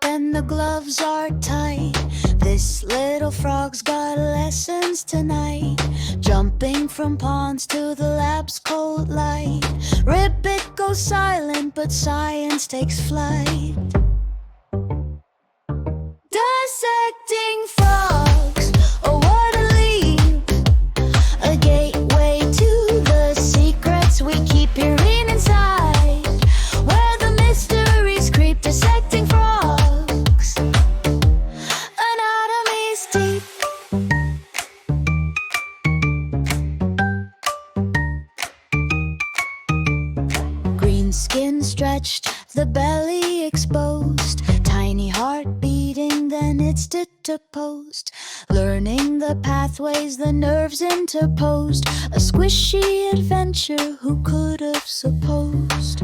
when the gloves are tight. This little frog's got lessons tonight. Jumping from ponds to the lab's cold light. Ribbit goes silent, but science takes flight. Dissecting frogs, oh what a leap. A gateway to the secrets we keep peering inside, where the mysteries creep. Dissecting frogs, anatomy's deep. Green skin stretched, the belly exposed, tiny heart beating, then it's decomposed. Learning the pathways, the nerves interposed. A squishy adventure, who could have supposed?